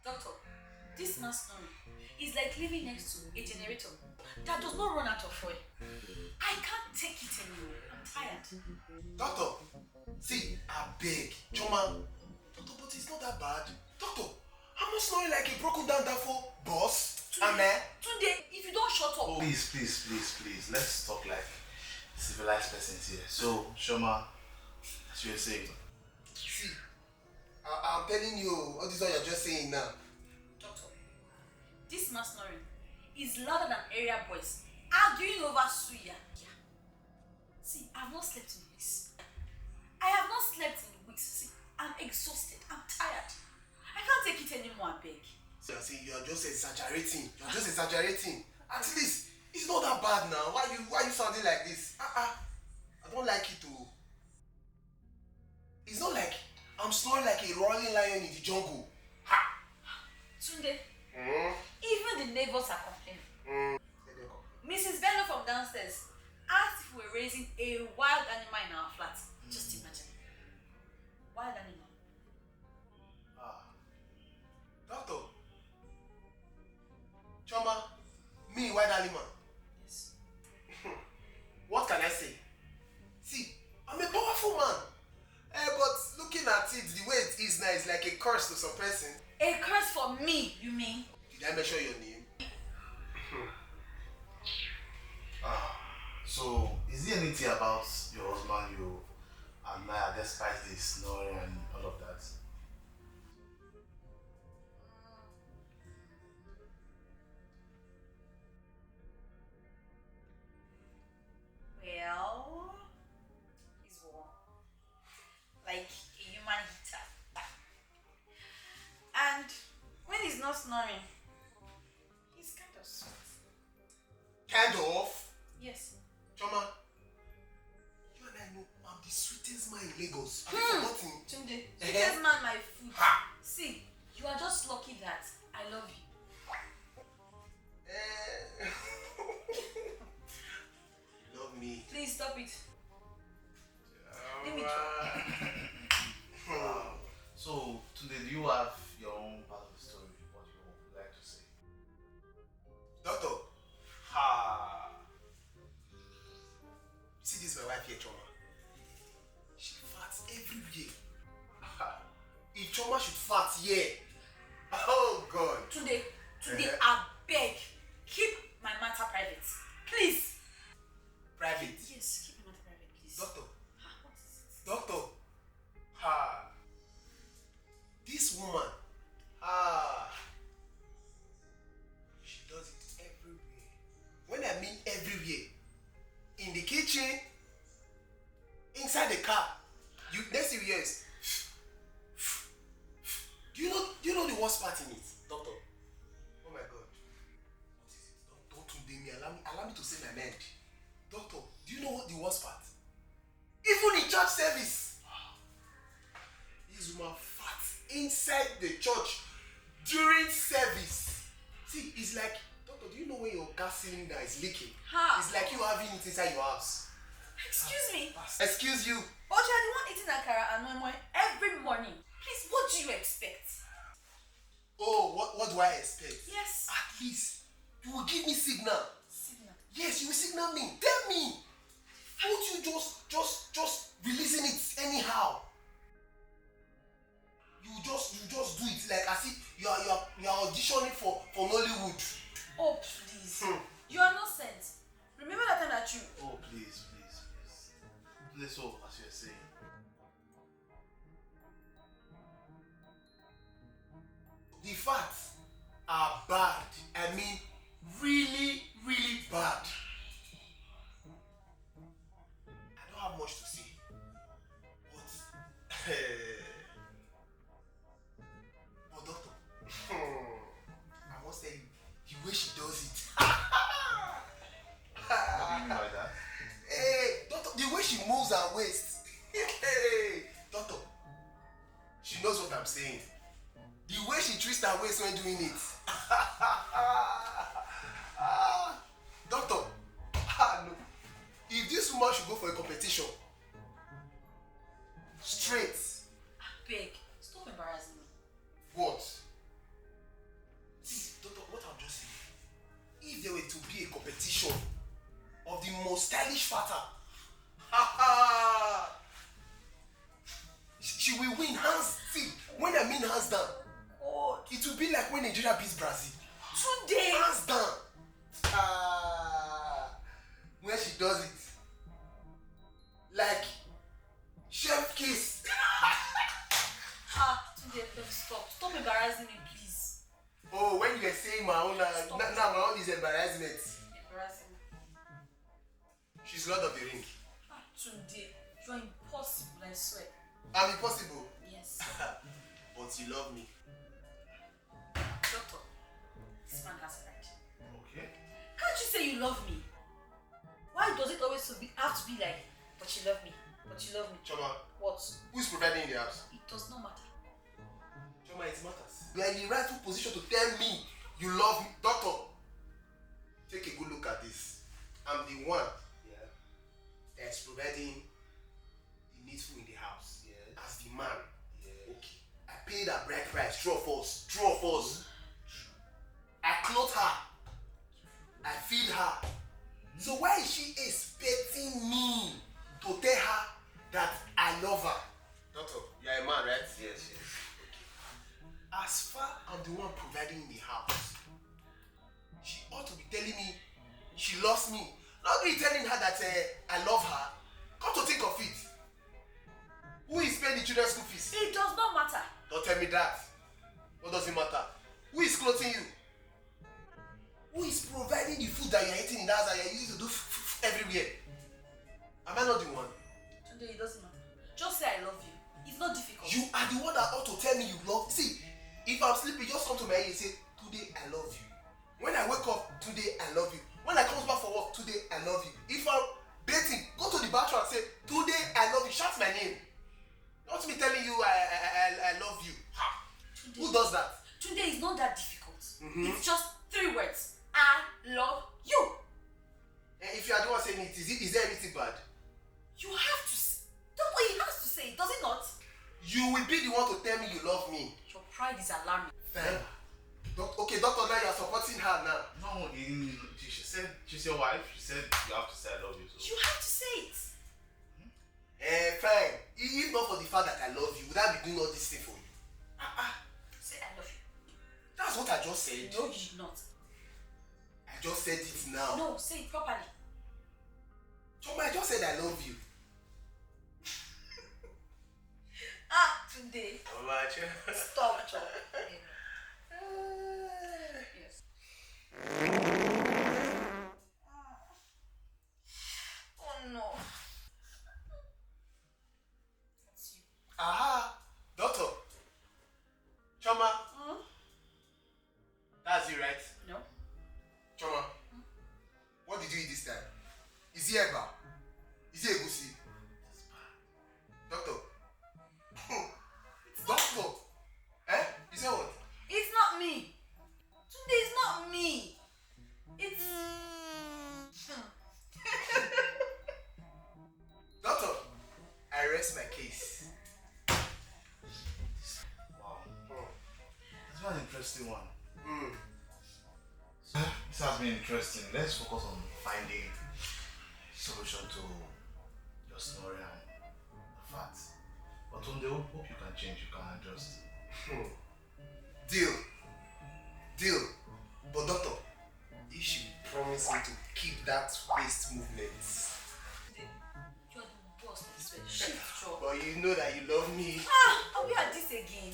Doctor, this man's snoring is like living next to a generator that does not run out of oil. I can't take it anymore. I'm tired. Doctor, see, I beg. Chioma, doctor, but it's not that bad. Doctor, I'm not snoring like a broken down for boss. Tunde, if you don't shut up. Oh, please. Let's talk like civilized persons here. So, Chioma, as you were saying. See, I'm telling you, all this what you're just saying now. Doctor, this man's snoring is louder than area boys arguing over suya. See, I've not slept in weeks. I have not slept in weeks. See, I'm exhausted. I'm tired. I can't take it anymore, I beg. So you're saying you're just exaggerating. At least it's not that bad now. Why you sounding like this? I don't like it too. It's not like I'm snoring like a roaring lion in the jungle. Ha! Tunde, even the neighbors are complaining. Mrs. Bello from downstairs asked if we were raising a wild animal in our flat. Just imagine. Wild animal. Doctor, Chioma, me white animal. Yes. What can I say? See, I'm a powerful man. But looking at it, the way it is now is like a curse to some person. A curse for me, you mean? Did I mention your name? So, is there anything about your husband you admire despite the snoring and all of that? Well, he's warm. Like a human heater. And when he's not snoring, he's kind of sweet. Kind of? Yes. Chioma, you and I know I'm the sweetest man in Lagos. Have you forgotten? Tunde, sweetest man my food. Ha! See, you are just lucky that I love you. You love me. Please stop it. Let me So, today, do you have your own part of the story, what you would like to say? Doctor. Ha! You see this my wife here, Chioma? She farts everywhere. If Chioma should fart here, oh God. Today, I beg, keep my matter private. Please. Private. Yes, keep my matter private, please. Doctor. What is it? Doctor. Ha! This woman. She does it everywhere. When I mean everywhere, in the kitchen, inside the car. Next thing you hear is. Do you know the worst part in it, Doctor? Oh my God. What is it? Don't Tunde me. Allow me to say my mind. Doctor, do you know what the worst part? Even in church service. This woman farts inside the church during service. See, it's like, Doctor, do you know when your gas cylinder is leaking? It's like you having it inside your house. Excuse me. Excuse you. But you are the one eating akara and moi every morning. Please, what do you expect? Oh, what do I expect? Yes. At least, you will give me signal. Signal. Yes, you will signal me. Tell me. Won't you just releasing it anyhow? You just do it like as if you are auditioning for Nollywood. Oh, please. You are not sent. Remember that time that you... Oh, please. Please, so, as you're saying. The facts are bad. I mean, really, really bad. I don't have much to say. But doctor, I must tell you, the way she does it. What do you mean by that? Hey, doctor, the way she moves her waist. Hey, doctor, she knows what I'm saying. The way she twists her waist when doing it. Doctor, no. If this woman should go for a competition, straight. Beg, stop embarrassing me. What? When I mean hands down, God. it will be like when Nigeria beats Brazil. Today. Hands down. When she does it, like chef kiss. Today, stop. Stop embarrassing me, please. Oh, when you were saying my own, now my own is embarrassment. Embarrassing me. She's Lord of the Ring. Today, you're impossible, I swear. I'm impossible. Yes. But you love me. Doctor, this man has lied. Okay. Can't you say you love me? Why does it always have to be like, but you love me, but you love me? Chioma, What? who is providing in the house? It does not matter. Chioma, it matters. You are in the rightful position to tell me you love me. Doctor, take a good look at this. I'm the one that's providing the needful in the house. As the man. Okay. I paid her bride price. True of us. I clothe her. I feed her. So why is she expecting me to tell her that I love her? Doctor, you are a man, right? Yes. As far I'm the one providing in the house, she ought to be telling me she loves me. Not be telling her that I love her. Come to think of it. Who is paying the children's school fees? It does not matter. Don't tell me that. What does it matter? Who is clothing you? Who is providing the food that you're eating in the house that you're using to do everywhere? Am I not the one? Today, it doesn't matter. Just say I love you. It's not difficult. You are the one that ought to tell me you love. See, if I'm sleeping, just come to my ear and say, today I love you. When I wake up, today I love you. When I come back for work, today I love you. If I'm dating, go to the bathroom and say, today I love you. Shout my name. Not me telling you I love you. Today, who does that? Today is not that difficult. Mm-hmm. It's just 3 words. I love you. And if you are the one saying it, is there anything bad? You have to say. That's what he has to say, does it not? You will be the one to tell me you love me. Your pride is alarming. Fine. Okay, doctor, now you are supporting her now. No, she said she's your wife. She said you have to say I love you. So. You have to say it. Fine. If not for the fact that I love you, would I be doing all this thing for you? Say I love you. That's what I just said. No, you did not. I just said it now. No, say it properly. Chioma, I just said I love you. Today. Alright. Stop, Chop. Yes. Oh no. That's you. Doctor. Chioma. That's you, right? No. Chioma. What did you eat this time? Is it eba? Is it egusi? Doctor. Doctor. You say what? It's not me. Today is not me. It's. Doctor, I rest my case. Wow. That's one interesting one. So, This has been interesting. Let's focus on finding solution to your snoring and the fat. But Tunde, hope you can change, you can adjust. Deal. But doctor, you should promise me to keep that waist movement. You're the boss, I swear. Shift, Chop. But you know that you love me. Are we at this again?